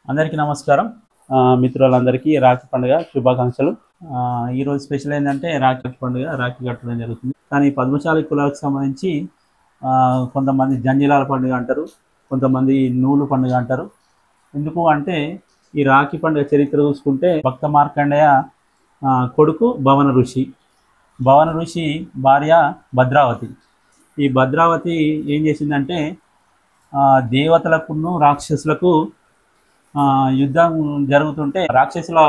అందరికీ నమస్కారం. మిత్రులందరికీ రాఖీ పండుగ శుభాకాంక్షలు. ఈరోజు స్పెషల్ ఏంటంటే రాఖీ పండుగ, రాఖీ కట్టడం జరుగుతుంది. కానీ పద్మశాలి కులాలకు సంబంధించి కొంతమంది జంజిలాల పండుగ అంటారు, కొంతమంది నూలు పండుగ అంటారు. ఎందుకు అంటే ఈ రాఖీ పండుగ చరిత్ర చూసుకుంటే భక్త మార్కండేయ కొడుకు భవన ఋషి, భవన ఋషి భార్య భద్రావతి. ఈ భద్రావతి ఏం చేసిందంటే దేవతలకును రాక్షసులకు యుద్ధం జరుగుతుంటే రాక్షసుల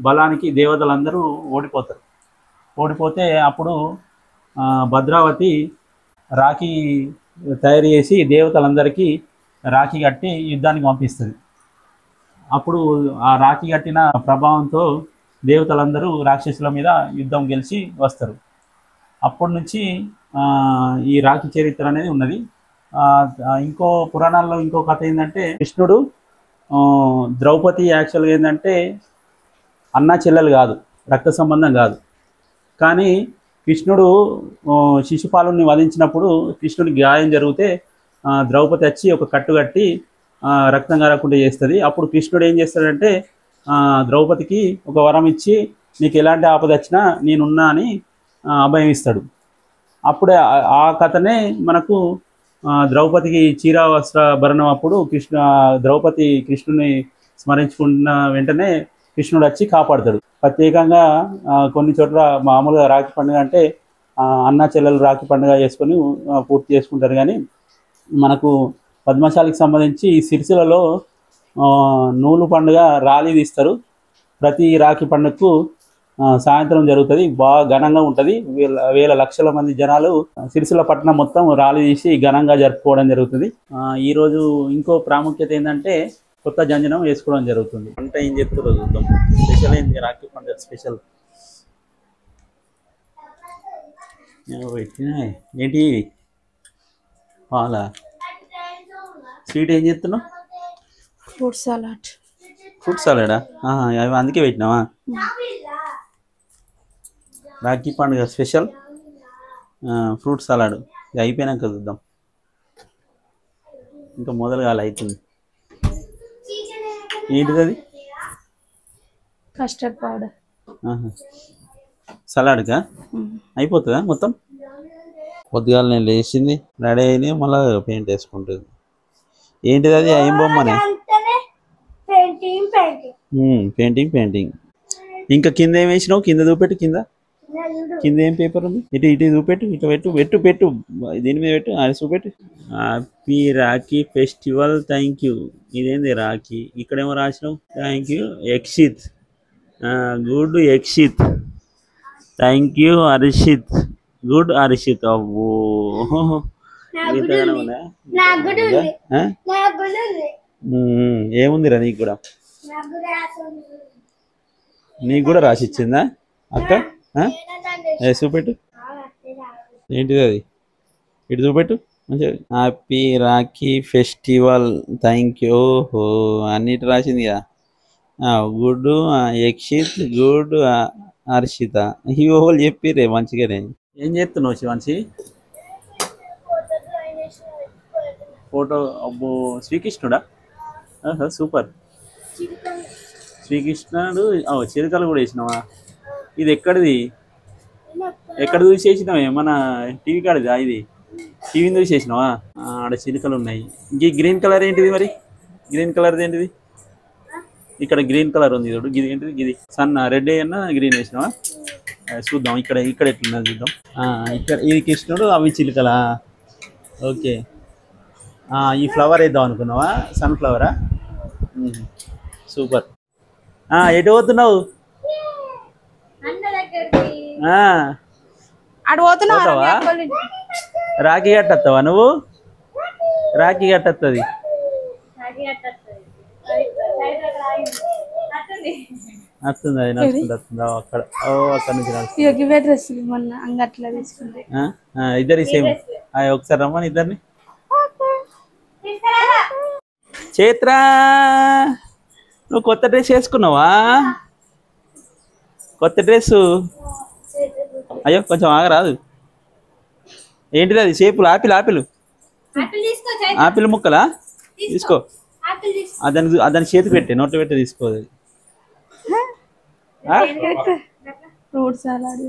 బలానికి దేవతలందరూ ఓడిపోతారు. ఓడిపోతే అప్పుడు భద్రావతి రాఖీ తయారు చేసి దేవతలందరికీ రాఖీ కట్టి యుద్ధానికి పంపిస్తుంది. అప్పుడు ఆ రాఖీ కట్టిన ప్రభావంతో దేవతలందరూ రాక్షసుల మీద యుద్ధం గెలిచి వస్తారు. అప్పటి నుంచి ఈ రాఖీ చరిత్ర అనేది ఉన్నది. ఇంకో పురాణాల్లో ఇంకో కథ ఏంటంటే కృష్ణుడు ద్రౌపది యాక్చువల్గా ఏంటంటే అన్న చెల్లెలు కాదు, రక్త సంబంధం కాదు. కానీ కృష్ణుడు శిశుపాలుని వధించినప్పుడు కృష్ణుడికి గాయం జరిగితే ద్రౌపది వచ్చి ఒక కట్టు కట్టి రక్తం కారకుండా చేస్తుంది. అప్పుడు కృష్ణుడు ఏం చేస్తాడంటే ద్రౌపదికి ఒక వరం ఇచ్చి నీకు ఎలాంటి ఆపద వచ్చినా నేనున్నా అని అభయం ఇస్తాడు. అప్పుడే ఆ కథనే మనకు ద్రౌపదికి చీర వస్త్ర భరణం అప్పుడు ద్రౌపది కృష్ణుని స్మరించుకున్న వెంటనే కృష్ణుడు వచ్చి కాపాడుతాడు. ప్రత్యేకంగా కొన్ని చోట్ల మామూలుగా రాఖీ పండుగ అంటే అన్న చెల్లెలు రాఖీ పండుగ చేసుకొని పూర్తి చేసుకుంటారు. కానీ మనకు పద్మశాలికి సంబంధించి సిరిసిల్లలో నూలు పండుగ ర్యాలీ తీస్తారు. ప్రతి రాఖీ పండుగకు సాయంత్రం జరుగుతుంది, బాగా ఘనంగా ఉంటుంది. వేల లక్షల మంది జనాలు సిరిసిల్ల పట్టణం మొత్తం ర్యాలీ తీసి ఘనంగా జరుపుకోవడం జరుగుతుంది. ఈరోజు ఇంకో ప్రాముఖ్యత ఏంటంటే కొత్త జంజనం వేసుకోవడం జరుగుతుంది. అంటే ఏం చెప్తారో చూద్దాం. స్పెషల్ ఏంటి రాఖీ పండుగ స్పెషల్ ఏంటి? పాలా స్వీట్ ఏం చేస్తున్నావు? Fruit salad. ఫ్రూట్ సలాడా? అవి అందుకే పెట్టినావా? రాఖీ పండుగ స్పెషల్ ఫ్రూట్ సలాడ్. ఇది అయిపోయినాక చూద్దాం, ఇంకా మొదలు కాలే అవుతుంది. ఏంటిది అది? Custard powder. సలాడ్గా అయిపోతుందా మొత్తం? పొద్దుగాల నేను లేచింది రెడీ అయినా మళ్ళీ పెయింట్ వేసుకుంటుంది. ఏంటిది అది? ఏం బొమ్మనే? పెయింటింగ్. ఇంకా కింద ఏం వేసినావు? కింద చూపెట్టు. కింద ఏం పేపర్ ఉంది? ఇటు చూపెట్టు. ఇటు పెట్టు దీని మీద పెట్టు. అది చూపెట్టు. Happy Rakhi festival, thank you. ఇదేంది రాఖీ? ఇక్కడేమో రాసినావు thank you Yakshith. Good Yakshith. Thank you Harshith. Good Harshith. అవ్వో ఏముందిరా నీకు కూడా? నీకు కూడా రాసి ఇచ్చిందా అక్క? చూపెట్టు. ఏంటిది అది? ఇటు చూపెట్టు మంచిగా. Happy Rakhi festival, thank you. అన్నిటి రాసింది కదా. Good Yakshith, good Harshitha. ఈ ఓహోలు చెప్పిరే మంచిగానే. ఏం చేస్తున్నావు శివాన్షి? ఫోటో. అబ్బో శ్రీకృష్ణుడా? సూపర్. శ్రీకృష్ణుడు చిలుకలు కూడా వేసినావా? ఇది ఎక్కడిది? ఎక్కడ చూసి వేసినావే? మన టీవీ కాడిదా? ఇది టీవీని చూసి వేసినావా? ఆడ చిలుకలు ఉన్నాయి. ఇంక గ్రీన్ కలర్ ఏంటిది మరి? గ్రీన్ కలర్ది ఏంటిది? ఇక్కడ గ్రీన్ కలర్ ఉంది చూడు, గిది ఏంటిది? గిది సన్న రెడ్ అన్నా గ్రీన్ వేసినావా? చూద్దాం ఇక్కడ ఎట్లున్నది చూద్దాం. ఇక్కడ ఇది కృష్ణుడు, అవి చిలుకలా? ఓకే. ఈ ఫ్లవర్ వేద్దాం అనుకున్నావా? సన్ఫ్లవరా? సూపర్. ఎటు పోతున్నావు? రాఖీ కట్టేస్తావా నువ్వు? రాఖీ కట్టేస్తుంది. వస్తుంది అది నడుచుకుంటా అక్కడ. అక్కడ నుంచి ఇద్దరి సేమ్. ఒకసారి రమ్మని ఇద్దరిని. చైత్ర, నువ్వు కొత్త డ్రెస్ వేసుకున్నావా? కొత్త డ్రెస్సు. అయ్యో కొంచెం ఆగరాదు. ఏంటిది అది? షేపులు ఆపిల్ ముక్కలా? తీసుకో. దాని చేతి పెట్టే నోట్లో పెట్టి తీసుకోదు. Fruit salad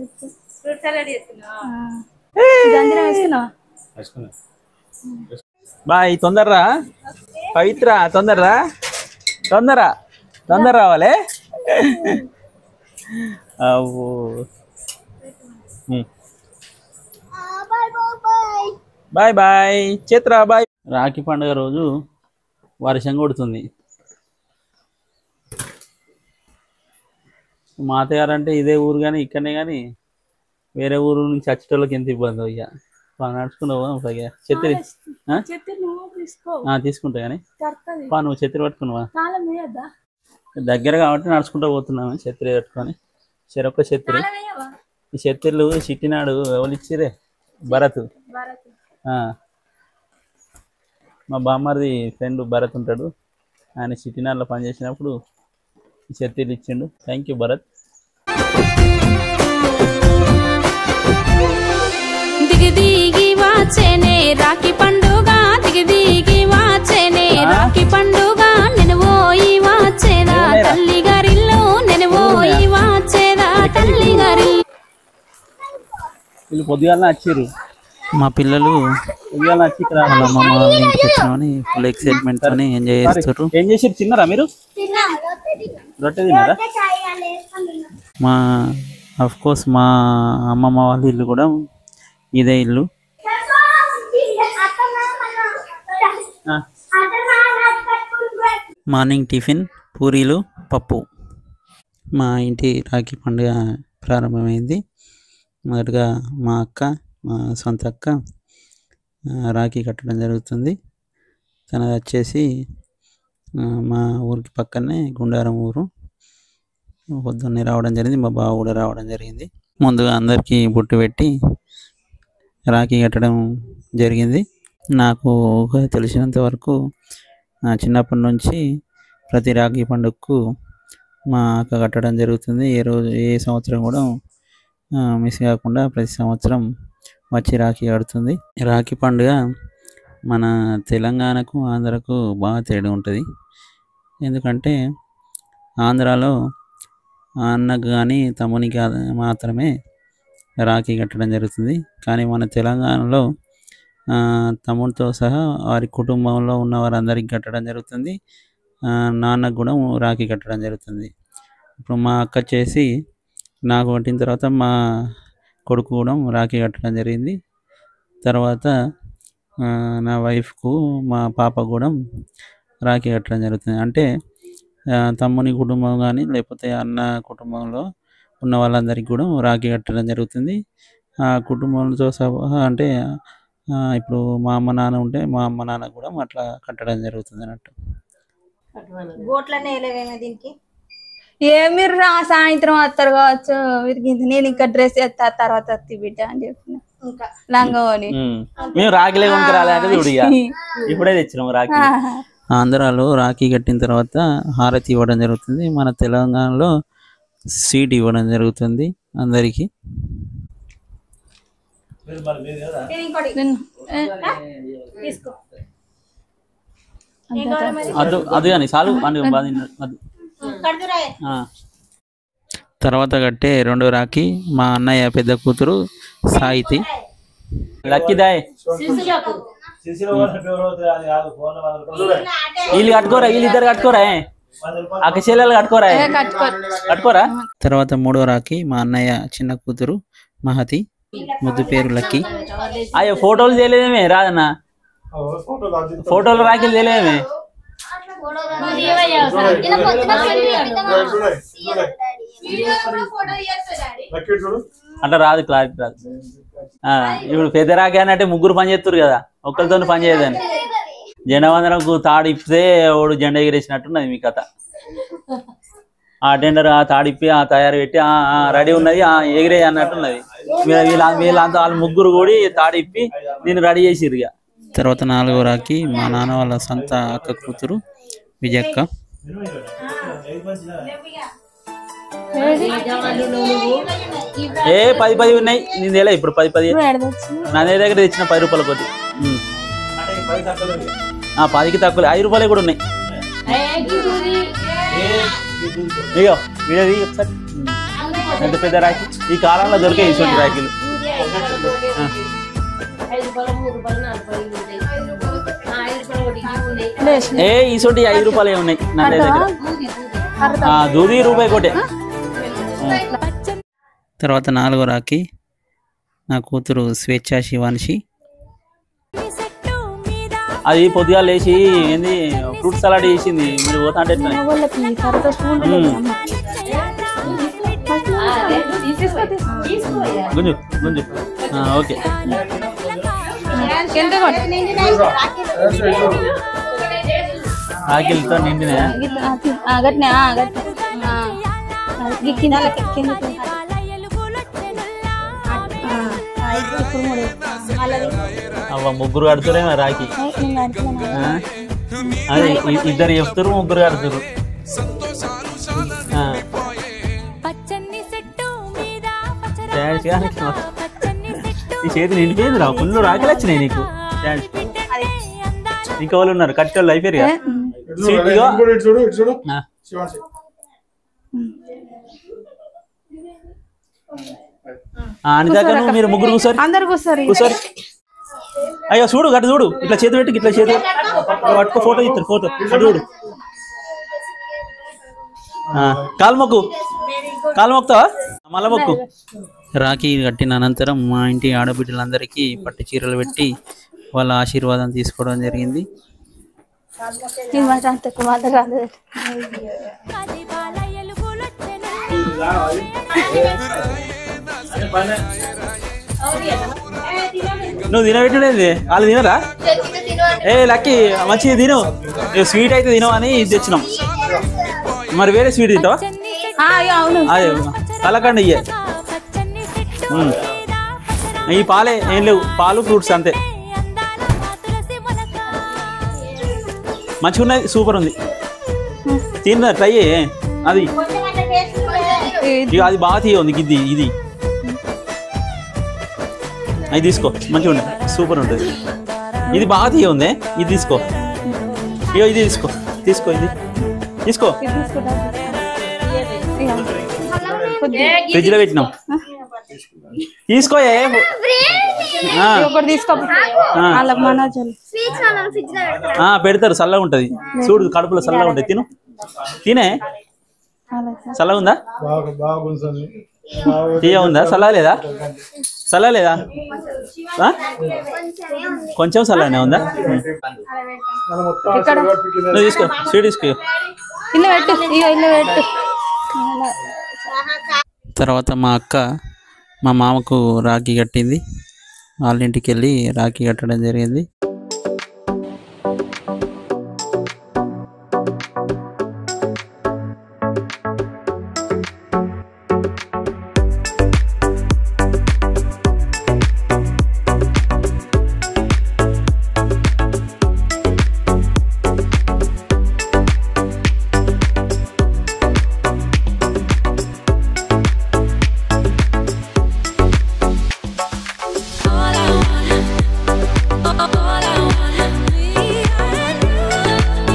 bye. తొందరరా పవిత్ర, తొందర రావాలి. అవ్వో bye bye Chitra bye. Rakhi పండుగ రోజు వర్షం కొడుతుంది. మా అత్తగారు అంటే ఇదే ఊరు కానీ ఇక్కడనే కానీ వేరే ఊరు నుంచి వచ్చేటోళ్ళకి ఎంత ఇబ్బంది. ఇక నడుచుకున్నావు చెత్త తీసుకుంటా కానీ నువ్వు చెత్త పట్టుకున్నావా? దగ్గర కాబట్టి నడుచుకుంటూ పోతున్నాము చెత్త పట్టుకొని. చెరొక్క చెత్త ఈ చెత్తలు చిట్టినాడు ఎవరు ఇచ్చిరే? భరత్. మా బామ్మది ఫ్రెండ్ భరత్ ఉంటాడు, ఆయన చిట్టినాడులో పనిచేసినప్పుడు ఈ చెత్తలు ఇచ్చిండు. Thank you Bharat. దిగి వాచేనే రాఖీ పండుగ, దిగి వాచేనే రాఖీ పండుగ, నేను పోయి వాచేదా తల్లి గారిల్లు, నేను పోయి వాచేదా తల్లి గారిల్లు. వీళ్ళు పొద్దుగాల వచ్చిర్రు, మా పిల్లలు పొద్దుగాల వచ్చి ఇక్కడ వాళ్ళ అమ్మమ్మ వాళ్ళ ఇంటికి వచ్చినామని ఫుల్ ఎక్సైట్మెంట్ అని ఎంజాయ్ చేస్తారు. ఏం చేసారు? తిన్నారా మీరు? రొట్టె తిన్నారా? మా అఫ్ కోర్స్ మా అమ్మమ్మ వాళ్ళ ఇల్లు కూడా ఇదే ఇల్లు. మార్నింగ్ టిఫిన్ పూరీలు పప్పు. మా ఇంటి రాఖీ పండుగ ప్రారంభమైంది. మొదటగా మా అక్క, మా సొంత అక్క రాఖీ కట్టడం జరుగుతుంది. తనది వచ్చేసి మా ఊరికి పక్కనే గుండారం ఊరు. పొద్దున్నే రావడం జరిగింది, మా బావ కూడా రావడం జరిగింది. ముందుగా అందరికీ బొట్టు పెట్టి రాఖీ కట్టడం జరిగింది. నాకు తెలిసినంత వరకు చిన్నప్పటి నుంచి ప్రతి రాఖీ పండుగకు మా అక్క కట్టడం జరుగుతుంది. ఏ సంవత్సరం కూడా మిస్ కాకుండా ప్రతి సంవత్సరం వచ్చి రాఖీ కడుతుంది. రాఖీ పండుగ మన తెలంగాణకు ఆంధ్రకు బాగా తేడా ఉంటుంది. ఎందుకంటే ఆంధ్రాలో అన్నకు కానీ తమ్మునికి మాత్రమే రాఖీ కట్టడం జరుగుతుంది. కానీ మన తెలంగాణలో తమ్ముడితో సహా వారి కుటుంబంలో ఉన్న వారందరికీ కట్టడం జరుగుతుంది. నాన్నకు కూడా రాఖీ కట్టడం జరుగుతుంది. ఇప్పుడు మా అక్క చేసి నాకు కట్టిన తర్వాత మా కొడుకు కూడా రాఖీ కట్టడం జరిగింది. తర్వాత నా వైఫ్కు మా పాప కూడా రాఖీ కట్టడం జరుగుతుంది. అంటే తమ్ముని కుటుంబం కానీ లేకపోతే అన్న కుటుంబంలో ఉన్న వాళ్ళందరికీ కూడా రాఖీ కట్టడం జరుగుతుంది. ఆ కుటుంబంతో సహా అంటే ఇప్పుడు మా అమ్మ నాన్న ఉంటే మా అమ్మ నాన్న కూడా అట్లా కట్టడం జరుగుతుంది అన్నట్టు. మీరు సాయంత్రం వస్తారు కావచ్చు, నేను ఇంకా డ్రెస్ ఎత్తా తర్వాత వస్తి బిడ్డ అని చెప్పిన లంగోని. మేము రాఖీలే రాలేదు ఇప్పుడే తెచ్చినాము రాఖీ. ఆంధ్రాలో రాఖీ కట్టిన తర్వాత హారతి ఇవ్వడం జరుగుతుంది. మన తెలంగాణలో సీట్ ఇవ్వడం జరుగుతుంది అందరికి. అది కానీ చాలు. తర్వాత కట్టే రెండో రాఖీ మా అన్నయ్య పెద్ద కూతురు సాహితి. లక్కీ దాయ్ వీళ్ళు కట్టుకోరా, వీళ్ళిద్దరు కట్టుకోరా, అక్క చెల్లెలు కట్టుకోరా. తర్వాత మూడో రాఖీ మా అన్నయ్య చిన్న కూతురు మహతి, ముద్దు పేరు లక్కీ. అయ్యో ఫోటోలు చేయలేదేమే రాదన్న, ఫోటోలు రాఖీలు చేయలేదేమే. అట్లా రాదు, క్లారిటీ రాదు. ఇప్పుడు పెద్ద రాఖీ అని అంటే ముగ్గురు పని చేస్తారు కదా, ఒక్కరితో పని చేయదని. జెండా వందనకు తాడు ఇప్పితే ఓడు జెండా ఎగిరేసినట్టున్నది మీ కథ. ఆ టెండర్ ఆ తాడిప్పి ఆ తయారు పెట్టి రెడీ ఉన్నది ఎగిరే అన్నట్టున్నది. వీళ్ళంతా వాళ్ళు ముగ్గురు కూడి తాడిప్పి నేను రెడీ చేసిరు. ఇక తర్వాత నాలుగో రాఖీ మా నాన్న వాళ్ళ సొంత అక్క కూతురు విజయక్క. ఏ 10 ఉన్నాయి నేను తెలియదు. ఇప్పుడు 10 నా దగ్గర తెచ్చిన 10 రూపాయల కొద్ది. 10కి తక్కువ 5 రూపాయలు కూడా ఉన్నాయి. ఇగో వీడది ఒకసారి ఎంత పెద్ద రాఖీ ఈ కాలంలో దొరికే ఇటువంటి రాఖీలు ఏ ఇటువంటి 5 రూపాయలు ఉన్నాయి నా దగ్గర దూది రూపాయి కోటే. తర్వాత 4వ రాఖీ నా కూతురు స్వేచ్ఛ శివాన్షి. అది పొద్దుగా లేచి ఏంది ఫ్రూట్ సలాడ్ చేసింది మీరు పోతా అంటే గుంజు గుంజు ఓకే రాఖీలతో నిండినా అవ్వ ముగ్గురు కడుతురేమో రాఖీ అదే 2 చెప్తారు 3 కడుతురు. ఈ చేతి నిండిపోయింది రా ఫుల్ రాఖీలు వచ్చినాయి నీకు. ఇంకా వాళ్ళు ఉన్నారు కట్టెళ్ళు అయిపోయారు అనిదాకా మీరు ముగ్గురు కూర్చోరు. అయ్యో చూడు గట్టు చూడు ఇట్లా చేతి పెట్టి ఇట్లా చేతి పట్టుకో ఫోటో ఇస్తారు ఫోటో చూడు కాలు మొక్కుతావా మళ్ళా మొక్కు. రాఖీ కట్టిన అనంతరం మా ఇంటి ఆడబిడ్డలందరికీ పట్టు చీరలు పెట్టి వాళ్ళ ఆశీర్వాదం తీసుకోవడం జరిగింది. నువ్వు తినబెట్టలేదు వాళ్ళు తినరా? ఏ లక్కీ మంచిగా తిను స్వీట్ అయితే తినవు అని తెచ్చినాం. మరి వేరే స్వీట్ తింటావా? అదే కలకండి ఇయ్యే ఈ పాలే ఏం లేవు పాలు ఫ్రూట్స్ అంతే. మంచిగా ఉన్నది సూపర్ ఉంది తిన్నా ట్రై అయ్యే అది అది బాగా తీయ ఉంది ఇది అది తీసుకో మంచిగా ఉంటుంది సూపర్ ఉంటుంది. ఇది బాగా తీయ ఉంది ఇది తీసుకో ఇగో ఇది తీసుకో ఇది తీసుకో ఫ్రిడ్జ్ లో పెట్టినాం తీసుకో పెడతారు చల్లగా ఉంటది చూడు కడుపులో చల్లగా ఉంటది తినే చల్లగా ఉందా తీయ ఉందా చల్లగా లేదా కొంచెం చల్లగానే ఉందా? నువ్వు తీసుకో స్వీట్ తీసుకో. తర్వాత మా అక్క మా మామకు రాఖీ కట్టింది వాళ్ళ ఇంటికి వెళ్ళి రాఖీ కట్టడం జరిగింది.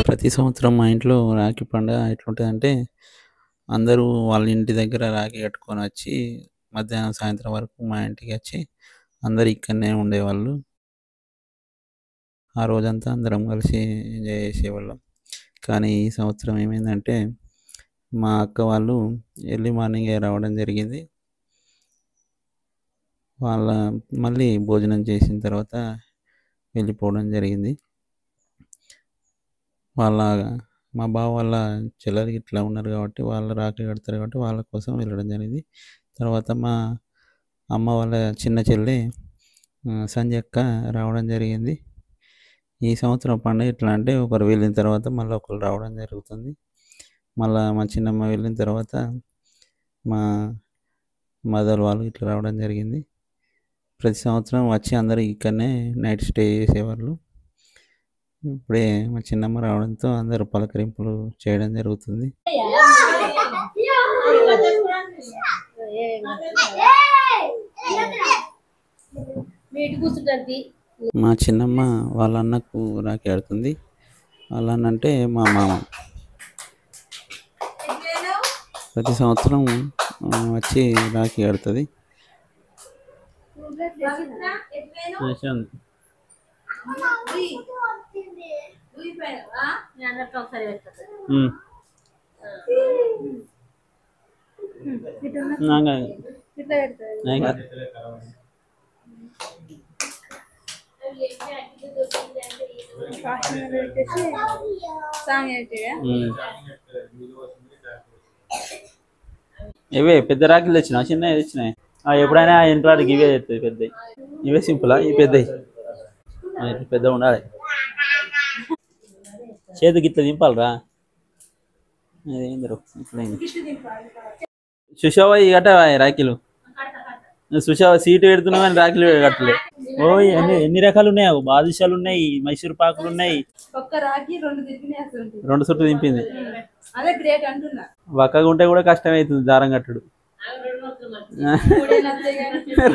ప్రతి సంవత్సరం మా ఇంట్లో రాఖీ పండుగ ఎట్లుంటుందంటే అందరూ వాళ్ళ ఇంటి దగ్గర రాఖీ కట్టుకొని వచ్చి మధ్యాహ్నం సాయంత్రం వరకు మా ఇంటికి వచ్చి అందరు ఇక్కడనే ఉండేవాళ్ళు. ఆ రోజంతా అందరం కలిసి ఎంజాయ్ చేసేవాళ్ళం. కానీ ఈ సంవత్సరం ఏమైందంటే మా అక్క వాళ్ళు ఎర్లీ మార్నింగే రావడం జరిగింది. వాళ్ళ మళ్ళీ భోజనం చేసిన తర్వాత వెళ్ళిపోవడం జరిగింది. మా బావ వాళ్ళ చెల్లెలు ఇట్లా ఉన్నారు కాబట్టి వాళ్ళు రాఖీ కడతారు కాబట్టి వాళ్ళ కోసం వెళ్ళడం జరిగింది. తర్వాత మా అమ్మ వాళ్ళ చిన్న చెల్లి సంజక్క రావడం జరిగింది. ఈ సంవత్సరం పండుగ ఎట్లా అంటే ఒకరు వెళ్ళిన తర్వాత మళ్ళీ ఒకరు రావడం జరుగుతుంది. మళ్ళీ మా చిన్నమ్మ వెళ్ళిన తర్వాత మా మదర్ వాళ్ళు ఇట్లా రావడం జరిగింది. ప్రతి సంవత్సరం వచ్చి అందరూ ఇక్కడనే నైట్ స్టే చేసేవాళ్ళు. ఇప్పుడే మా చిన్నమ్మ రావడంతో అందరూ పలకరింపులు చేయడం జరుగుతుంది. మా చిన్నమ్మ వాళ్ళ అన్నకు రాఖీ కడుతుంది. వాళ్ళ అన్న అంటే మా మామ. ప్రతి సంవత్సరం వచ్చి రాఖీ కడుతుంది. ఇవే పెద్ద రాఖీలు తెచ్చినా చిన్నవి తెచ్చినాయి. ఎప్పుడైనా ఇంట్లోకి ఇవే తెస్తుంది పెద్దవి. ఇవే సింపులా ఈ పెద్దవి పెద్ద ఉండాలి. చేతికి ఇట్లా దింపాలరా. అదేందరు సుషావ గట్ట రాఖీలు సుషావ సీటు పెడుతున్నావు కానీ రాఖీలు కట్టలే. ఓ ఎన్ని రకాలు ఉన్నాయి. బాదుషాలు ఉన్నాయి, మైసూర్ పాకులు ఉన్నాయి. రెండు చుట్టూ దింపింది. వక్కగా ఉంటే కూడా కష్టం అవుతుంది దారం కట్టుడు.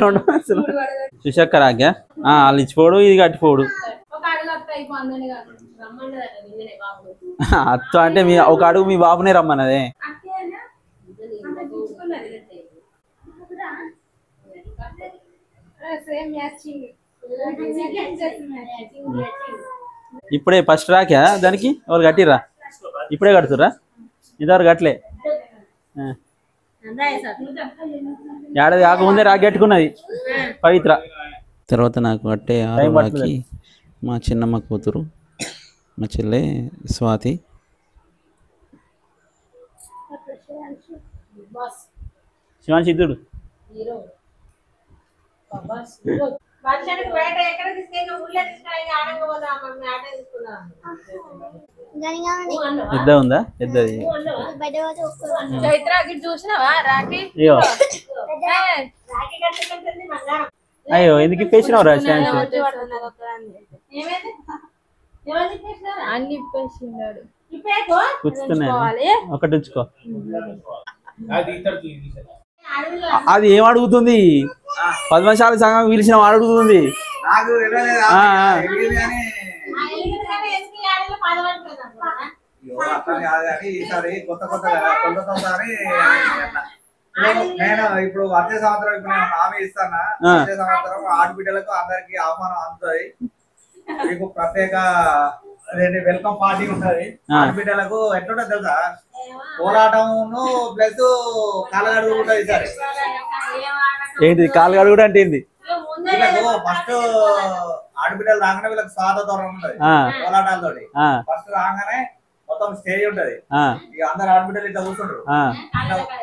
రెండు సుషక్క రాఖ్యా వాళ్ళు ఇచ్చిపోడు ఇది కట్టిపోడు. అత్త అంటే మీ ఒక అడుగు మీ బాబునే రమ్మన్నదే. ఇప్పుడే ఫస్ట్ రాకా దానికి వాళ్ళు కట్టిర్రా? ఇప్పుడే కడుతుర్రా? ఇంతవరకు కట్టలే. ఏడాది కాకముందే రాకి కట్టుకున్నది పవిత్ర. తర్వాత నాకు కట్టే ఆరో రాఖీ మా చిన్నమ్మ కూతురు, మా చెల్లె స్వాతి. శివాన్ సిద్ధుడు పెద్ద ఉందా? పెద్దది అయ్యో ఎందుకు ఇప్పేసినావు రా? కూర్చుతున్నాయి ఒకటి ఉంచుకో. అది ఏం అడుగుతుంది? పద్మశాల సంఘం పిలిచిన అడుగుతుంది. నేను ఇప్పుడు వచ్చే సంవత్సరం ఇప్పుడు నేను హామీ ఇస్తానా, వచ్చే సంవత్సరం ఆడబిడ్డలకు అందరికి ఆహ్వానం అందుతుంది. మీకు ప్రత్యేక వెల్కమ్ పార్టీ ఉంటది. ఆడబిడ్డలకు ఎట్లుంటది తెలుసా? పోరాటమును ప్లస్ కాలగడుగు ఉంటది. సరే ఏంటి కాలగడుగు కూడా అంటే ఏంటి? వీళ్ళకు ఫస్ట్ ఆడబిడ్డలు రాగానే వీళ్ళకి స్వాగతం ఉంటది పోరాటాలతో. ఫస్ట్ రాగానే మొత్తం స్టేజ్ ఉంటది. ఇక అందరు ఆడబిడ్డలు ఇట్లా కూర్చుంటారు.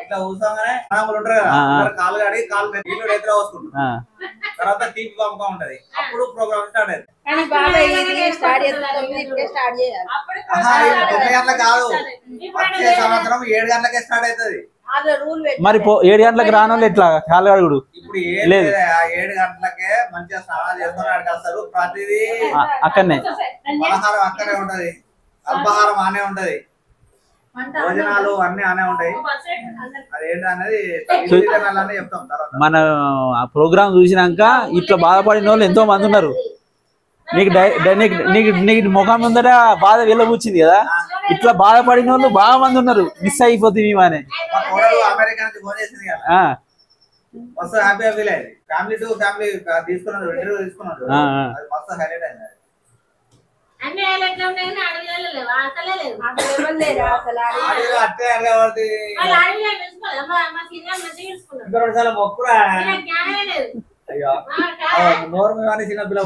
ఇట్లా కూర్చోగానే అన్నములు ఉంటారు కదా, కాలు కడి కాలు నీళ్ళు ఎదురు పోసుకుంటారు. తర్వాత టీపీ పంపకం ఉంటది. అప్పుడు ప్రోగ్రామ్ స్టార్ట్ అయింది. 9 గంటలకు కాదు, వచ్చే సంవత్సరం 7 గంటలకే స్టార్ట్ అవుతుంది. మరి 7 గంటలకు రానోళ్ళు ఎట్లా కాలగడుగుడు? ఇప్పుడు 7 గంటలకే మంచిగా స్నానాలు చేసుకుని వస్తారు. ప్రతిదీ అక్కడనే పలహారం అక్కడే ఉంటది, అల్పాహారం ఆనే ఉంటది, భోజనాలు అన్ని ఆనే ఉంటాయి. అదేంటి అనేది చెప్తాం తర్వాత. మన ఆ ప్రోగ్రామ్ చూసినాక ఇట్లా బాధపడిన వాళ్ళు ఎంతో మంది ఉన్నారు. నీకు ముఖం ముందర బాధ వెళ్ళబుచ్చింది కదా, ఇట్లా బాధపడిన వాళ్ళు బాగా మంది ఉన్నారు. మిస్ అయిపోతుంది మేమనే. అమెరికా నుంచి ఫోన్ చేసింది కదా, మస్తు హ్యాపీ ఫీల్ అయింది. ఫ్యామిలీ టు ఫ్యామిలీ తీసుకున్నాడు, ఇంటర్వ్యూ తీసుకున్నాడు. అది మస్తు హైలైట్ అయింది. మొక్కురా అయ్యో నోరు అని చిన్న పిల్ల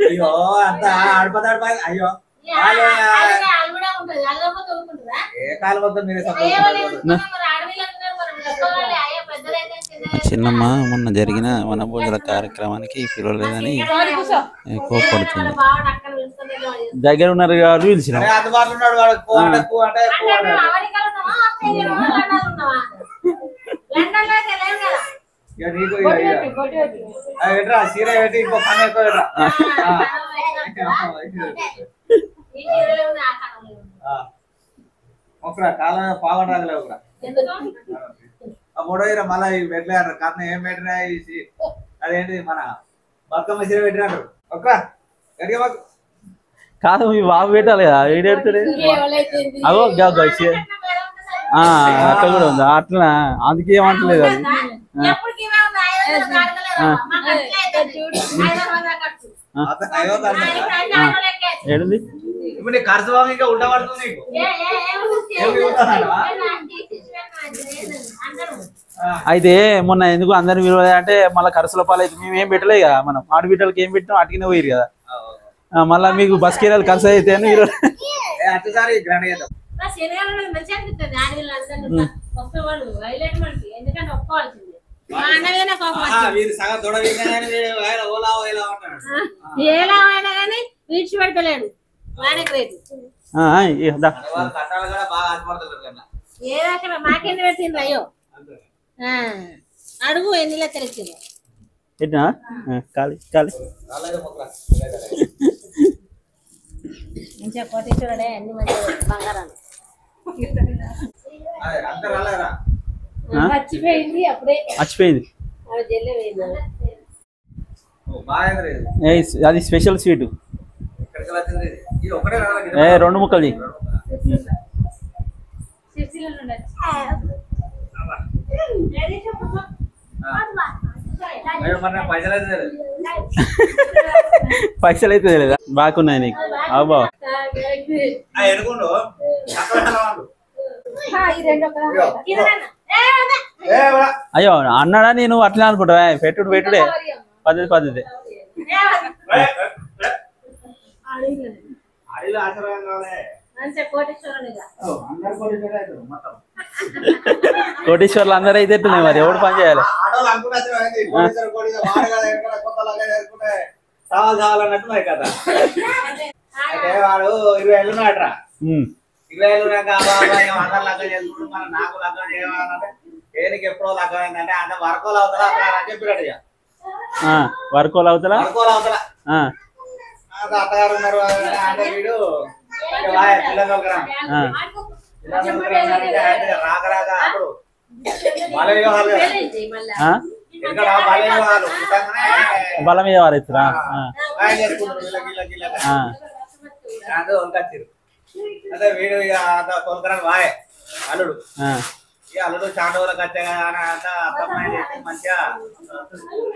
అయ్యో అంత ఆడిపోతాడు. అయ్యో ఏ కాలం మొత్తం మీరే చిన్నమ్మ మొన్న జరిగిన వనభోజన కార్యక్రమానికి పిలవలేదని కోపడుతుంది. దగ్గర ఉన్నారు కాబట్టి పిలిచిన. అందుబాటులో ఉన్నాడు వాడు. సీర పెట్టి ఇంకో పని ఎక్కువ ఒకరా కాలం పావడం రాగలేవురా. మూడో మళ్ళా పెట్టలేరు కథ ఏం పెట్టినా అదేంటి మన బతుకమ్మ చీర పెట్టినాడు. ఒక కాదు మీ బాబు పెట్టాలి కదా వీడియో పెడతాడు అగో అక్కడ కూడా ఉంది అట్లా అందుకే ఏమంటలేదు అది ఏడుంది ఇప్పుడు నీ ఖర్చు బాగా ఇంకా ఉండబడుతుంది అయితే మొన్న ఎందుకు అందరిని విలువ అంటే మళ్ళీ ఖర్చుల పాలైతే మేము ఏం పెట్టలే కదా మనం ఆడబిడ్డలకి ఏం పెట్టినాం అటుకినే పోయిరు కదా మళ్ళీ మీకు బస్ కిరాలు ఖర్చు అయితే అని మీరు విడిచిపెట్టలేడు మాకెందుకు పెట్టిండ్రు అయ్యో అడుగు ఎన్ని లెక్కలు ఇచ్చిండ్రు పెట్టినా కాలి కాలి మంచిగా కొట్టించుడే అన్ని మంచి బంగారాలు మర్చిపోయింది అప్పుడే మర్చిపోయింది అది స్పెషల్ స్వీట్ రెండు ముక్కలు పైసలు అయితే తెలియదా బాగున్నాయి నీకు అబ్బా అయ్యో అన్నాడా నేను అట్లే అనుకుంటా పెట్టుడే పద్ధతి కోటీశ్వర్లు అందరూ అయితే మరి ఎవడు పని చేయాలి కదా వాడు 20 ఏళ్ళు ఉన్నాడరా 20 ఏళ్ళు అందరు లగ్గం చేసుకుంటూ మన నాకు లగ్గం చేయాలంటే దేనికి ఎప్పుడో లగ్గం అయిందంటే అంత వర్కోలు అవుతారా అని చెప్పినట్టు వర్కోలు అవుతారా అత్తగారు ఉన్నారు అంటే వీడు రాక అప్పుడు బల మీద వారెత్తురా అదే వీడు తొలకరాని వాయే అల్లుడు ఈ అల్లుడు చాలా రోజులకు వచ్చా కదా అత్తమ్మాయి చేసి మంచిగా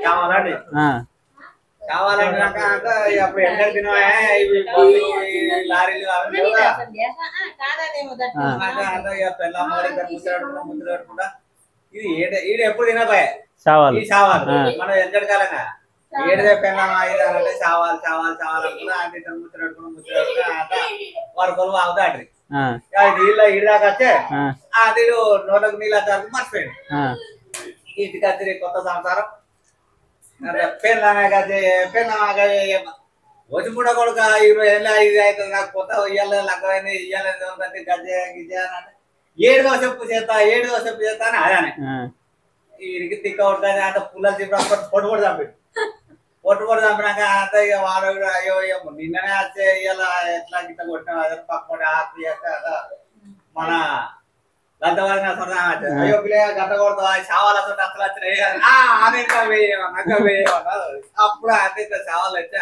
కావాలండి కావాలంటే అప్పుడు ఎండ తినవా లారీలు పెళ్ళమ్మ ముద్దు కట్టుకుంటా ఇది ఈడు ఎప్పుడు తినపోయా ఈ చావాలి మనం ఎంతటి కాలంగా ఏడుదే పెళ్ళమ్మా ఇది అంటే చావాలి అనుకున్నా అంటే ముద్దు కట్టుకుంటా వరకొలు అవుతాడు నీళ్ళ ఈడాక వచ్చే అది నోట్లకు నీళ్ళు వచ్చారు మర్చిపోయాడు ఇంటికి వచ్చి కొత్త సంసారం వచ్చి కూడా కొడుక 20 ఏళ్ళు 5 అవుతుంది నాకు కొత్త ఇయ్యాలి లగ్గమైన ఇయ్యాలి గజ్జే గిజ్జే అంటే 7వ చెప్పు చేస్తా అని అదానే వీరికి తిక్క ఉంటుంది అంత పుల్లలు చెప్పి పొట్టుబడి చంపినాక అంత ఇక వాడు అయ్యో నిన్ననే వచ్చే ఇయ్యాల ఎట్లా గిట్ల కొట్టినా అదే పక్కన ఆకు మన అయ్యో పిల్ల గంట కొడతా చావాలతో అసలు వచ్చినాయి అప్పుడు అంటే చావాలు వచ్చి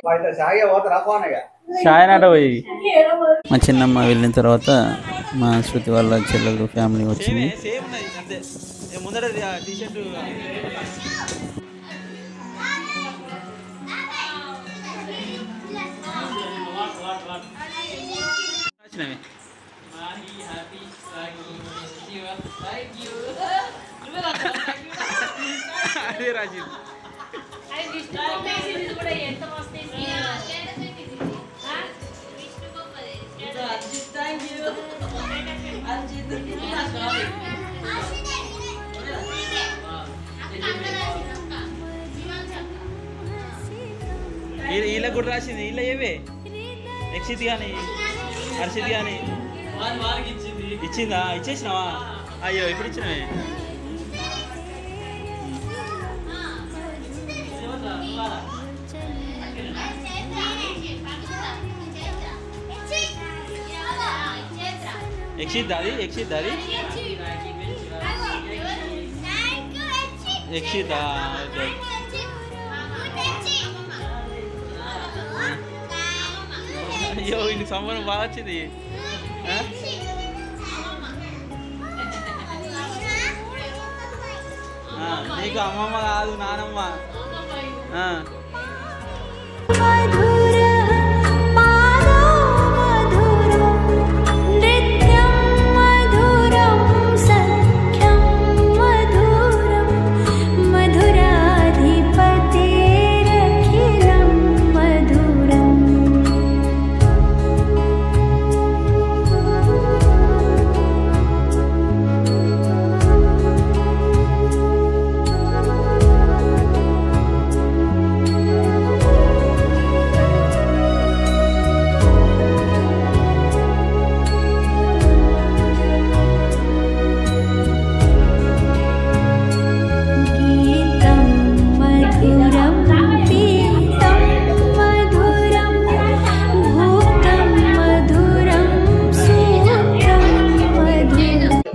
అంటే చాగే పోతారా పోనగా చాయనాట పోయి మా చిన్నమ్మ వెళ్ళిన తర్వాత మా శృతి వాళ్ళ చెల్లెలు ఫ్యామిలీ వచ్చింది వీళ్ళకి కూడా రాసింది వీళ్ళ ఏవే రక్షిత్ కానీ హర్షిత్ కానీ ఇచ్చిందా ఇచ్చేసినావా అయ్యో ఇప్పుడు ఇచ్చినవే ఎక్సిద్దా అది ఎక్సిద్దా అయ్యో ఇది సంబరం బాగా వచ్చింది. నీకు అమ్మమ్మ కాదు నానమ్మ.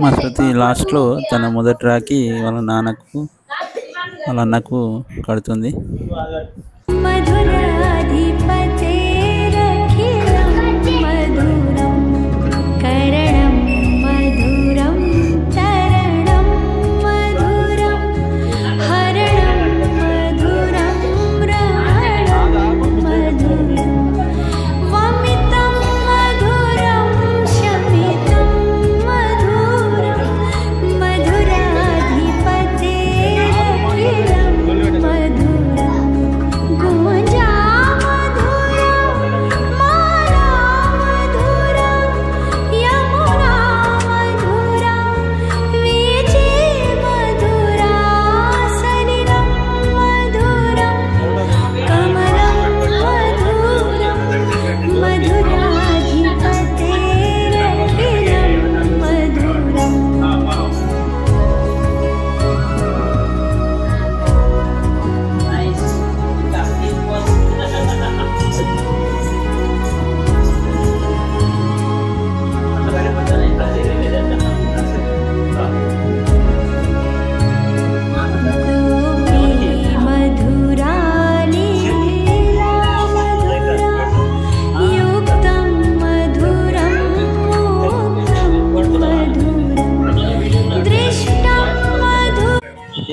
మా శృతి లాస్ట్లో తన మొదటి రాకి వాళ్ళ నాన్నకు వాళ్ళ అన్నకు కడుతుంది.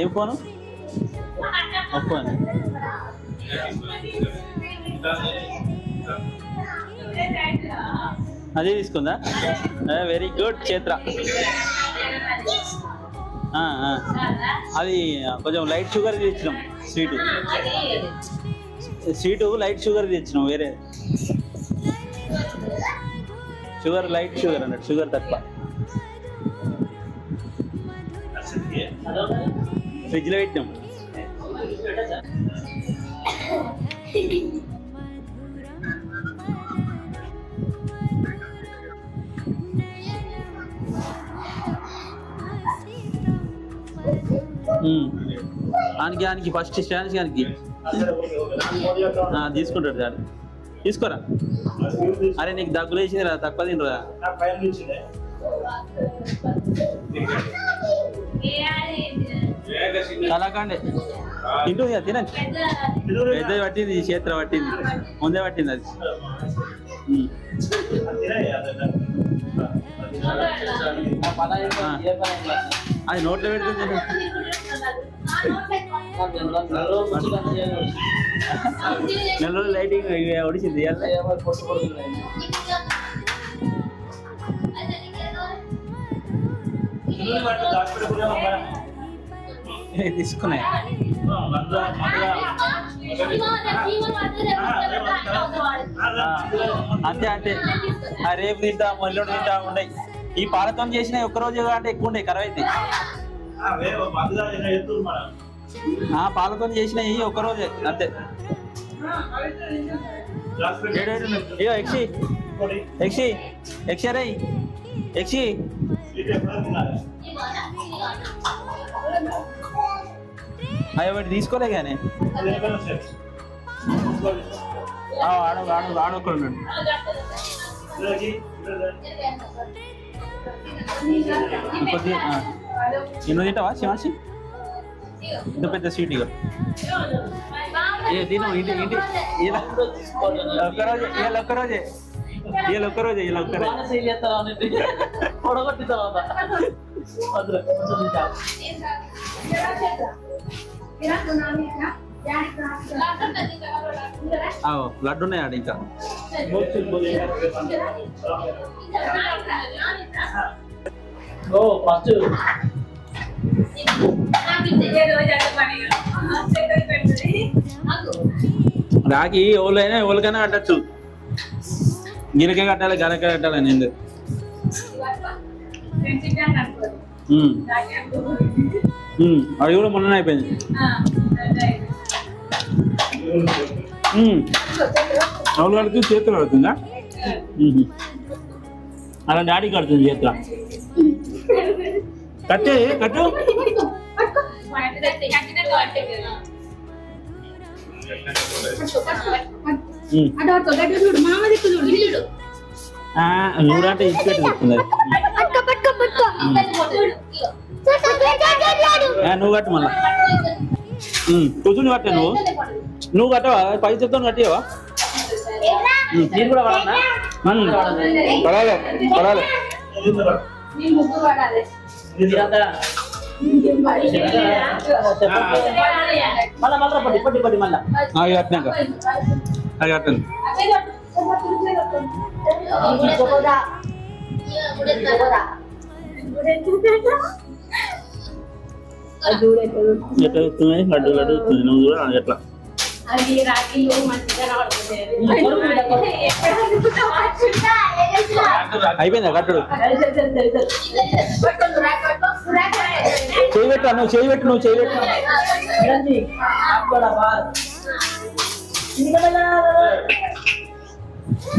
ఏం ఫోను ఫోన్ అదే తీసుకుందా? Very good Chaitra. అది కొంచెం లైట్ షుగర్ తెచ్చినాం. స్వీటు లైట్ షుగర్ తెచ్చినాం. వేరే షుగర్ లైట్ షుగర్ అన్నట్టు, షుగర్ తక్కువ. ఫ్రిడ్జ్లో పెట్టినాం. ఆనికి ఫస్ట్ స్టాండ్స్ ఆనికి తీసుకుంటాడు సార్. తీసుకోరా. అరే నీకు దగ్గులు వేసింది రా, తక్కువ తినరా. కలాకండే తింటూ తినండి. పెద్దది పట్టింది, చేత్ర పట్టింది, ముందే పట్టింది అది. అది నోట్లో పెడుతుంది. నెలలో లైటింగ్ ఒడిచింది. తీసుకున్నాయి అంతే అంతే. రేపు తింటా, మళ్ళీ తింటా ఉన్నాయి. ఈ పాలతో చేసినవి ఒక్కరోజు అంటే ఎక్కువ ఉండే, ఖరాబ్ అయితే. పాలతో చేసినవి ఒక్కరోజే అంతే. ఎక్సరే అయ్యో వాటి తీసుకోలే కానీ ఆడొక్కడు ఉన్నాడు. ఎన్నో తింటావా శివాంశి? ఇంత పెద్ద స్వీట్ ఇక తిను. ఇంటి ఒక్కరోజే వీళ్ళు ఒక్కరోజు వీళ్ళు ఒక్కరే పొడగొట్టిన తర్వాత లడ్డు ఉన్నాయి ఆడ ఇంకా ఫస్ట్ రాకి ఎవరైనా ఎవరికైనా కట్టచ్చు గిరకే కట్టాలి గరకే కట్టాలి నేను అది కూడా మొన్న అయిపోయింది ఎవరు కడుతుంది చేతులు కడుతుందా అలా డాడీ కడుతుంది చేతుల కట్టే కట్టు నూరంటే ఇచ్చిపెట్టి చెప్తుంది నువ్వు కట్టు మళ్ళా కూర్చుని కట్టే నువ్వు కట్టవా పై చెప్తా కట్టేవా నేను కూడా పడాలా పడాలి పడాలి అవి కట్టినాక అవి కట్టండి ఎట్లా వస్తున్నాయి లడ్డు లడ్డు వస్తుంది నువ్వు కూడా ఎట్లా అయిపోయిందా కట్టుడు చేయబెట్టు నువ్వు చేయబెట్టు నువ్వు చేయబెట్టు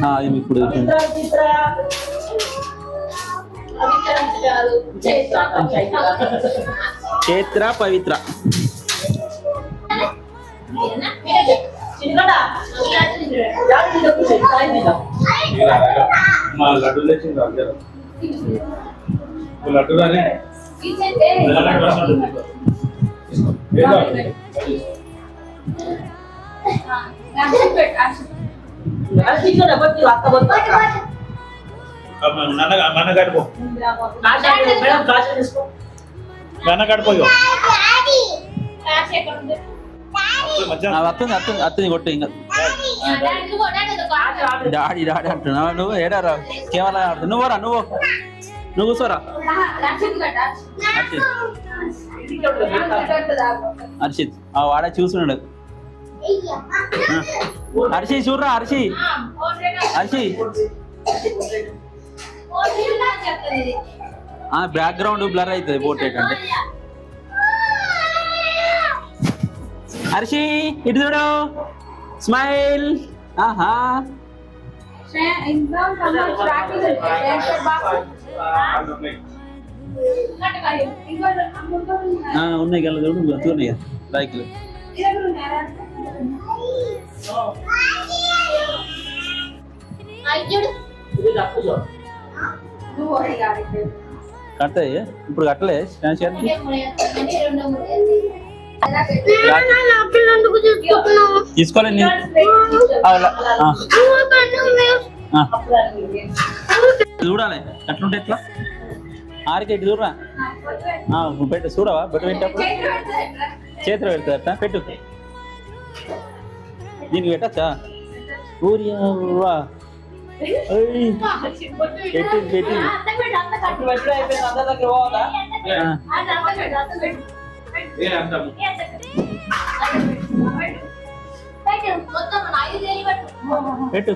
అది ఇప్పుడు చైత్ర పవిత్ర అత్తుంది అత్తుంది అత్తుంది కొట్టు ఇంకా డాడీ డాడీ అంటున్నావు నువ్వు ఏడారా కేవలం ఆడుతు నువ్వురా నువ్వు నువ్వు కూర్చోరా హర్షిత్ వాడ చూస్తున్నాడు హర్షి చూడరా హర్షి హర్షి బ్యాక్గ్రౌండ్ బ్లర్ అవుతుంది పోర్ట్రేట్ అంటే హర్షి ఇటు చూడు స్మైల్ ఆహా ఉన్నాయి కదా చూడు ఉన్నాయి కదా బైక్లు కట్టాయి ఇప్పుడు కట్టలే తీసుకోలేదు చూడాలి ఎట్లుంటే ఎట్లా ఆరికి ఇటు చూడరా పెట్టు చూడవా బెట్టు పెట్టేప్పుడు చేతిలో పెడతా అట్లా పెట్టు దీనికి పెట్టచ్చా ఊరియా పెట్టింది పెట్టింది పెట్టు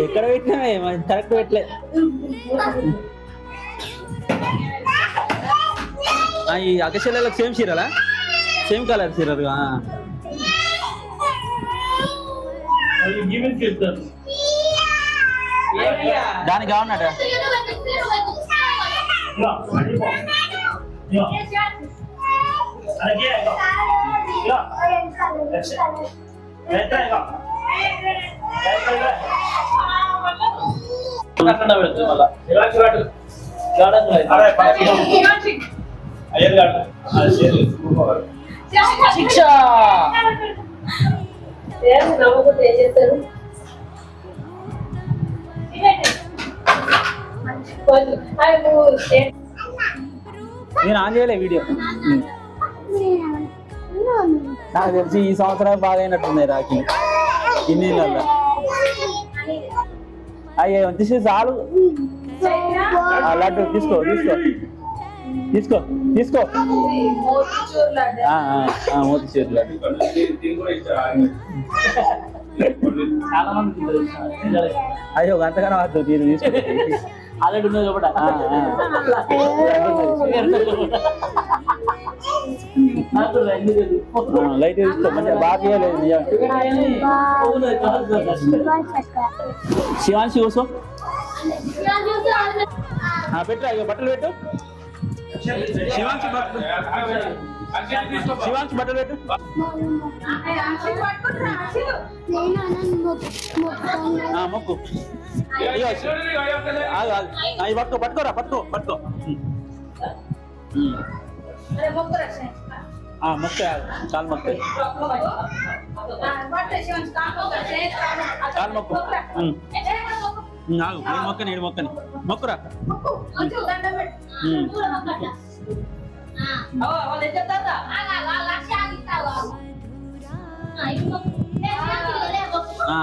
ఎక్కడ పెట్టినావే కరెక్ట్ పెట్టలే ఈ అకశలకు సేమ్ చీరలా సేమ్ కలర్ చీరలు దానికి కావన్నట శిక్ష నేను ఆన్ చేయలే వీడియో. నాకు తెలిసి ఈ సంవత్సరం బాగా అయినట్టున్నాయి రాఖీ ఇన్ని నెలల. అయ్యో తీసి చాలు. లడ్డు తీసుకో తీసుకో తీసుకో తీసుకో. మోతిచూర్ లడ్డు అయ్యో అంతగానో వద్దు నేను తీసుకో. ఆల్రెడీ ఉన్నది ఒకటి లైట్ తీసుకో మంచిగా బాగా తీయలేదు. శివాంశి కూర్చో. పెట్టు అయ్యో బట్టలు పెట్టు. శివాంశి బట్టలు శివాంశి బట్టలు పెట్టు. మొక్కు పట్టుకో పట్టుకోరా పట్టుకో పట్టుకో. మొక్క చాలు మొక్క చాలు మొక్కు. నేను మొక్కని ఏడు మొక్కని మొక్కురా.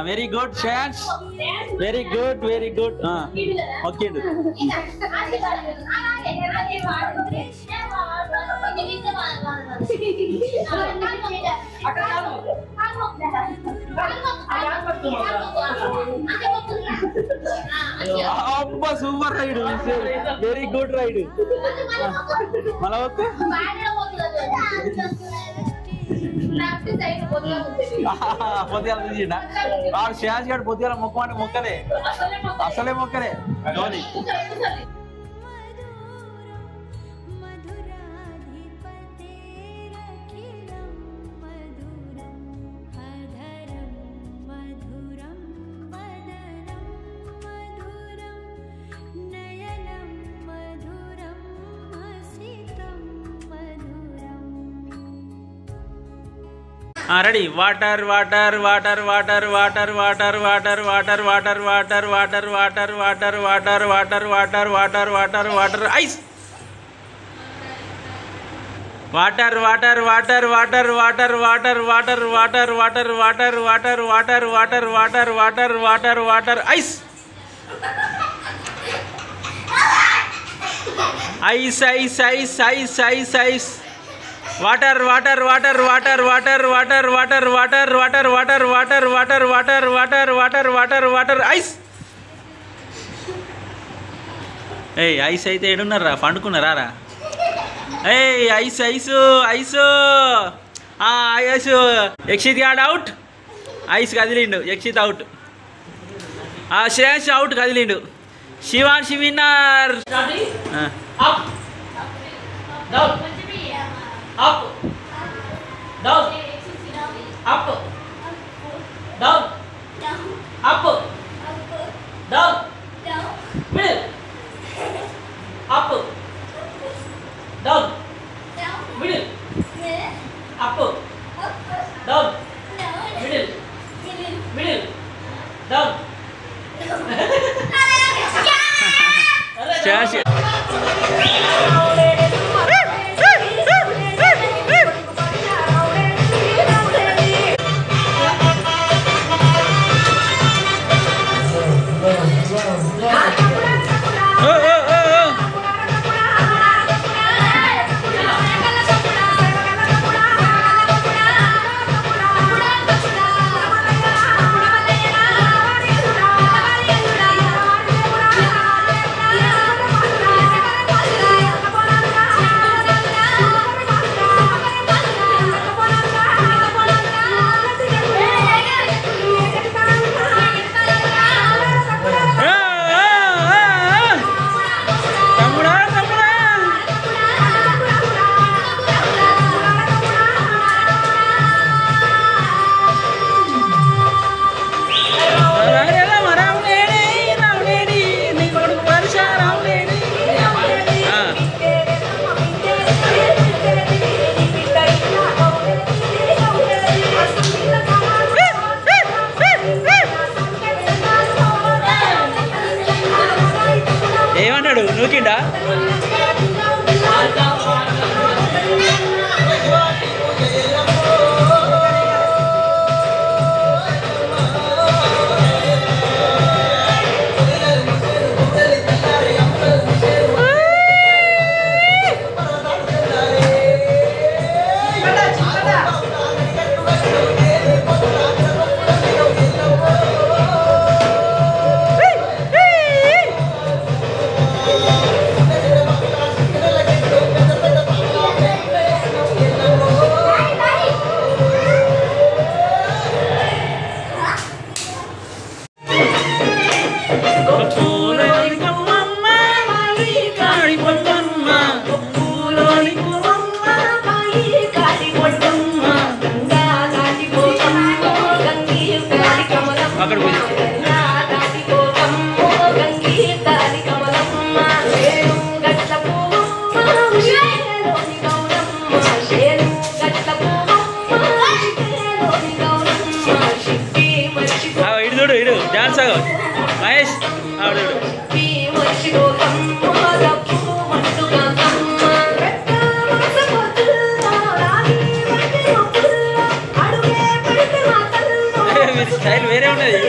Very good chance. Very good very good. ఓకేండు అబ్బా super ride. Very good ride. మళ్ళా ఓకే పొద్దుగాల చూసిండా వాడు శ్యాస్ గారు పొద్దుగాల మొక్క అంటే మొక్కలే అసలే మొక్కలే Dhoni. Ready. Water water water water water water water water water water water water water water water water water water water ice. Water water water water water water water water water water water water water water water water water ice. Ice ice ice ice ice ice. Water water water water water water water water water water water water water water water water water ice. ఏయ్ ice అయితే ఏడున్నారా పండుకున్నారా రా. ఏయ్ ice ice ice ice. Yakshith గాడ్ out. Ice కదిలిండు. Yakshith out. Shreyas out కదిలిండు. Shivanshi winner. Up, down, up, down, up, down, middle, up, down, middle, up, down, middle, middle, down. ఉలికిండా ఇడు డాన్స్ మహేష్ స్టైల్ వేరే ఉన్నది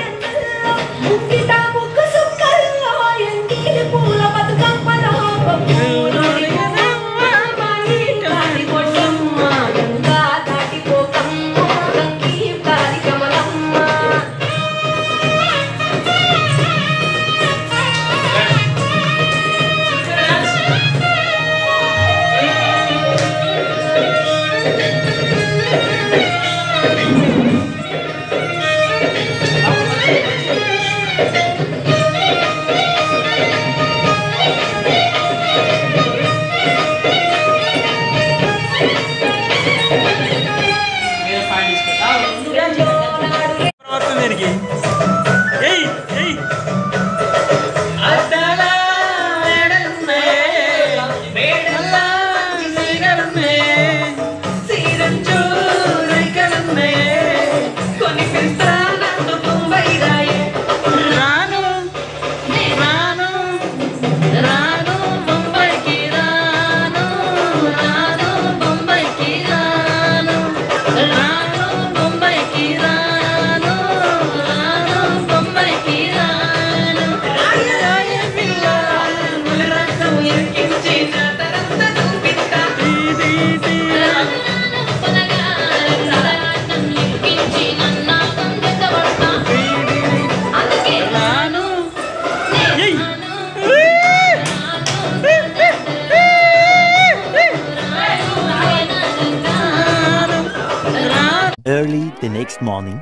Early the next morning.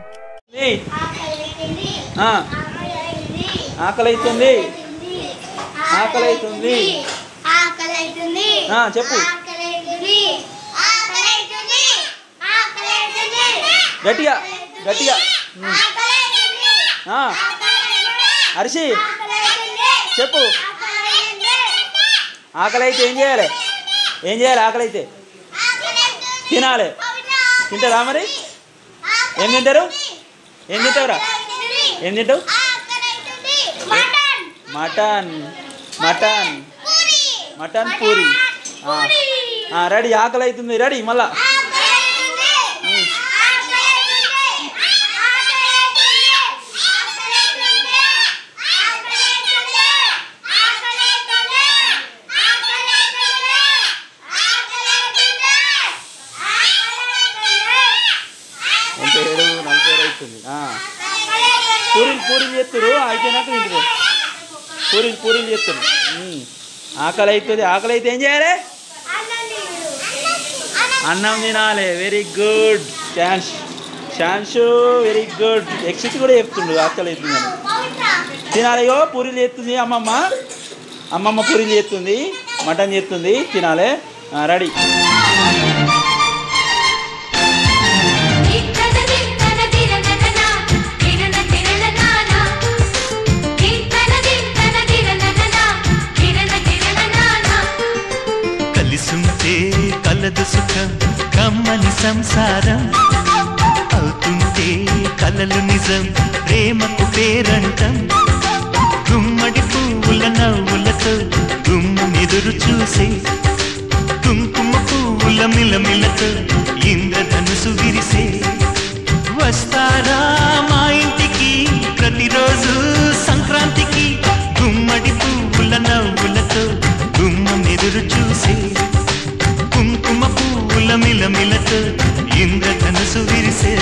ఆకలి అవుతుంది ఆకలి అవుతుంది చెప్పు గట్టిగా గట్టిగా అరిసి చెప్పు ఆకలి అయితే ఏం చేయాలి ఆకలి అయితే తినాలి తింటారా మరి ఏం తింటారు ఏం తింటావురా ఏం తింటావు mutton mutton mutton puri ready ఆకలి అవుతుంది రెడీ మళ్ళా పూరీలు చేస్తారు అయిపోయినాక తింటారు పూరీలు చేస్తారు ఆకలి అవుతుంది ఆకలి అయితే ఏం చేయాలి అన్నం తినాలి very good chance very good exit కూడా చెప్తుండు ఆకలి అవుతుందని తినాలియో పూరీలు చేస్తుంది అమ్మమ్మ పూరీలు చేస్తుంది మటన్ చేస్తుంది తినాలి రెడీ కలదు సుఖం కమ్మని సంసారం అవుతుంటే కలలు నిజం ప్రేమకు పేరంటం గుమ్మడి పువ్వుల నవ్వులతో చూసే కుంకుమ పువ్వుల మిలమిలతో ఇంద్రధనుసు విరిసే వస్తారా మా ఇంటికి ప్రతిరోజు సంక్రాంతికి గుమ్మడి పువ్వుల నవ్వులతో గుమ్మ మెదురు చూసే కుంకుమ పువ్వుల మిలమిలతో ఇంద్రధనుసు విరిసే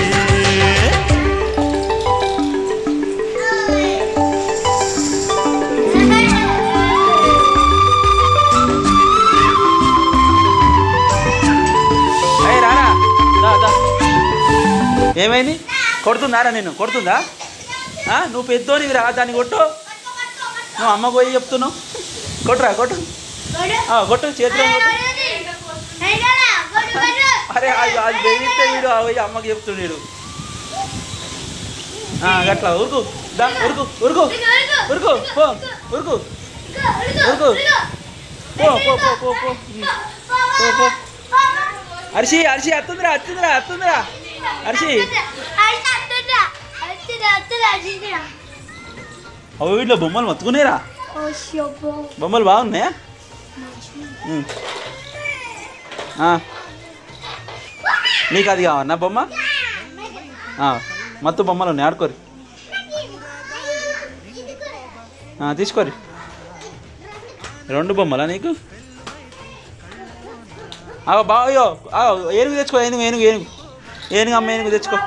ఏమైంది? కొడుతుందారా నేను? కొడుతుందా? నువ్వు పెద్దోనివి రా, దాన్ని కొట్టు. నువ్వు అమ్మ పోయి చెప్తున్నావు. కొట్టురా, కొట్టు కొట్టు చేతిలో కొట్టు. అరే అది బెదిరిస్తే వీడు పోయి అమ్మకి చెప్తున్నాడు. గట్లా ఉరుకు దా, ఉరుకు ఉరుకు ఉరుకు పో, ఉరుకు ఉరుకు పో పో పో పో పో పో. అరిసి అరిసి అత్తుందిరా, అత్తుందిరా, అత్తుందిరా అరిసి. అవి వీటిలో బొమ్మలు మత్తుకునేరా? బొమ్మలు బాగున్నాయా? నీకు అది కావన్నా బొమ్మ? మత్తు బొమ్మలు ఉన్నాయి, ఆడుకోరి. తీసుకోరి. 2 బొమ్మలా నీకు? బాయో ఏనుగు తెచ్చుకో, ఏనుగు ఏనుగు ఏనుగు ఏనుగు అమ్మ ఏనుగు తెచ్చుకో.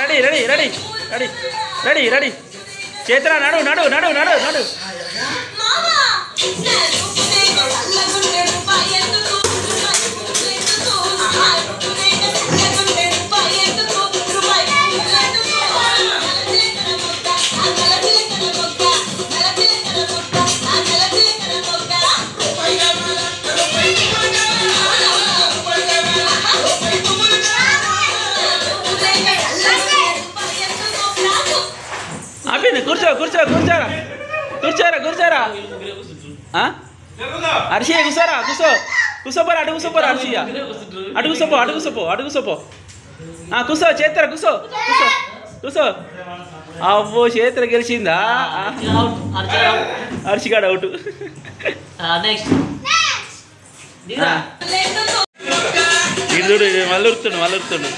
Ready ready ready ready ready ready. చేతురా, నడు నడు నడు నడు నడు. కూర్చో కూర్చో కూర్చోరా, కూర్చోరా కూర్చోరా. అరిసి కూర్చోరా, కూర్చో కూర్చోపోరా, అటు కూర్చోపోరా అరిసి. అటు కూర్చోపో, అటు కూర్చోపో, అటు కూర్చోపో. కూర్చో చేతురా, కూర్చో కూర్చో కూర్చో. అవ్వో చేతుర గెలిచిందా? అరిసిగాడు అవుట్. ఇది చూడు, మళ్ళీ ఉరుకుతుండు, మళ్ళీ ఉరుకుతుండు.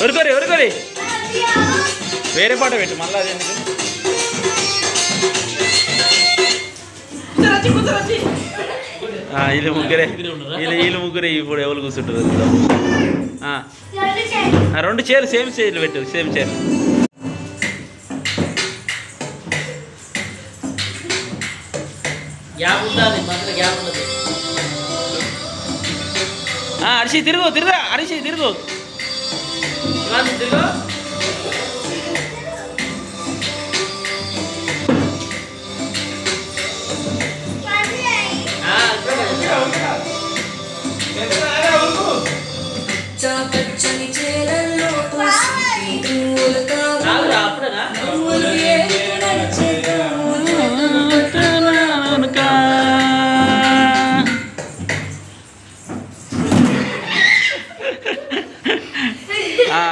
ఉరుకోరి ఉరుకోరి. వేరే పాట పెట్టు మళ్ళీ. అది ఎందుకు? వీళ్ళు ముగ్గురే, వీళ్ళు ముగ్గురే. ఇప్పుడు ఎవరు కూర్చుంటారు? 2 చైర్లు సేమ్ చైర్లు పెట్టు, సేమ్ చైర్. అరిసి తిరుగు, తిరుగా అరిసి తిరుగు.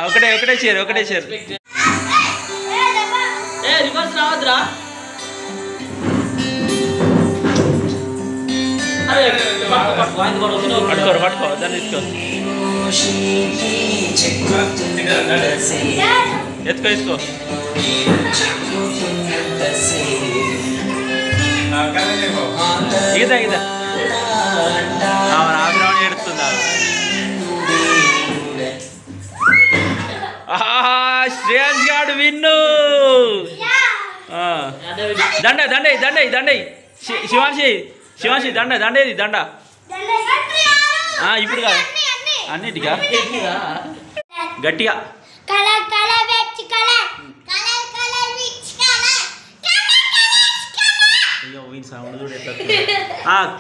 ఒకటే ఒకటే చీర, ఒకటే చీర. రివర్స్ రావద్దురా. పట్టుకోరు, పట్టుకో, దాన్ని తీసుకో. ఎత్తుకో, ఎత్తుకో. ఇదా ఇదా ఆవిడ ఎడుతుందా? శ్రేయాన్స్ గాడు విన్ను. దండ దండ దండ దండ. శివాంశి శివాంశి దండ దండేది దండ. ఇప్పుడు కాదు, అన్నిటిగా గట్టిగా. సౌండ్ చూడు ఎట్లా.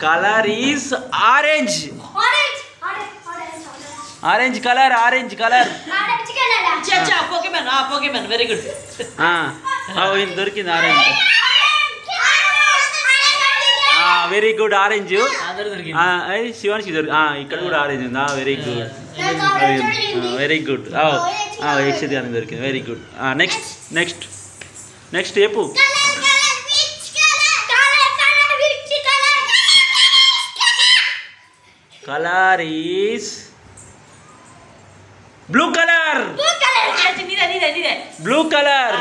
Colour is orange. Orange colour, orange colour. Very good. దొరికింది ఆరెంజ్. Very good. ఆరెంజ్ శివానికి దొరికి. ఇక్కడ కూడా ఆరెంజ్ ఉందా? Very good, very good. Yakshith గారికి దొరికింది. Very good. Next next next చెప్పు. Colour is blue colour. Blue colour. Blue colour.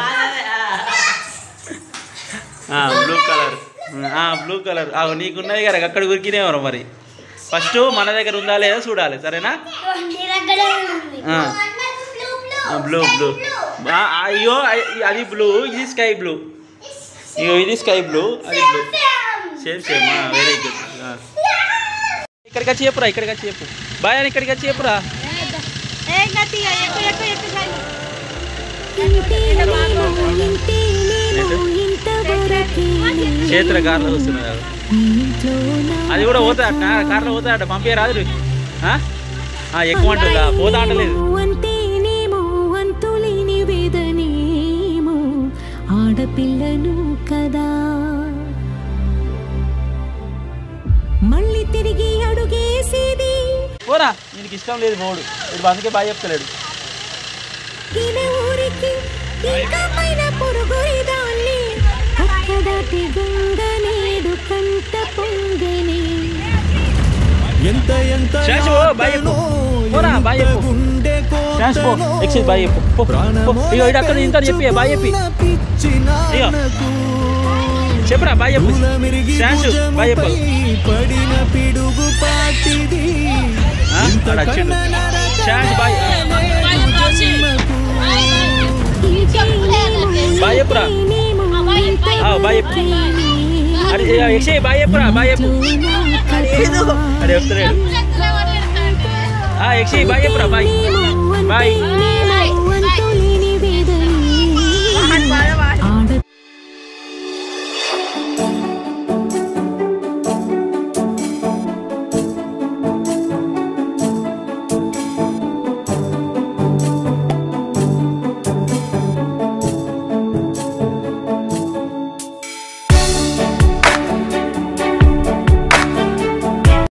Blue colour. నీకున్నది కదా అక్కడ ఉరికినేవారు మరి. ఫస్ట్ మన దగ్గర ఉందా లేదా చూడాలి, సరేనా? Blue blue. అయ్యో అది బ్లూ, ఇది స్కై బ్లూ. ఇగో ఇది స్కై బ్లూ, అది blue. Same same. Very good. ఇక్కడికి వచ్చి చెప్పురా, ఇక్కడికి వచ్చి చెప్పు. బాయ్ అని ఇక్కడికి వచ్చి చెప్పురా. చేతుల కార్లో వస్తున్నారు. అది కూడా పోతా అట, కార్లో పోతా అట. పంపే రాదు. ఎక్కువ అంటుందా? పోతా అంటలేదు. ఆడపిల్లను కదా మళ్ళీ తిరిగి అడుగేసేది. పోరా, నీకు ఇష్టం లేదు పోడు. ఇప్పుడు అందుకే బాగా చెప్తలేడు. ఊరికి ఇంకా పైన పొరుగురిదాన్ని పక్కదాటి గంగనేడు కంట పొంగనే. ఎంత ఎంత శాషు బాయ్ చెప్పు. పోరా బాయ్ చెప్పు. శాషు పో. ఎక్సైజ్ బాయ్ చెప్పు. ఇగో ఇటు అక్కడ ఇంత చెప్పి బాయ్ చెప్పి. ఇగో చెప్పురా బాయ్ చెప్పు. శాషు బాయ్ చెప్పు. పడిన పిడుగు పాటిది వచ్చిండు. శాషు బాయ్ బాయ్ చెప్పురా. బాయ్ చెప్పు. అరే ఎక్సైజ్ బాయ్ చెప్పురా. బాయ్ చెప్పు. అరే చెప్తలేడు. ఎక్సైజ్ బాయ్ చెప్పురా. Bye bye.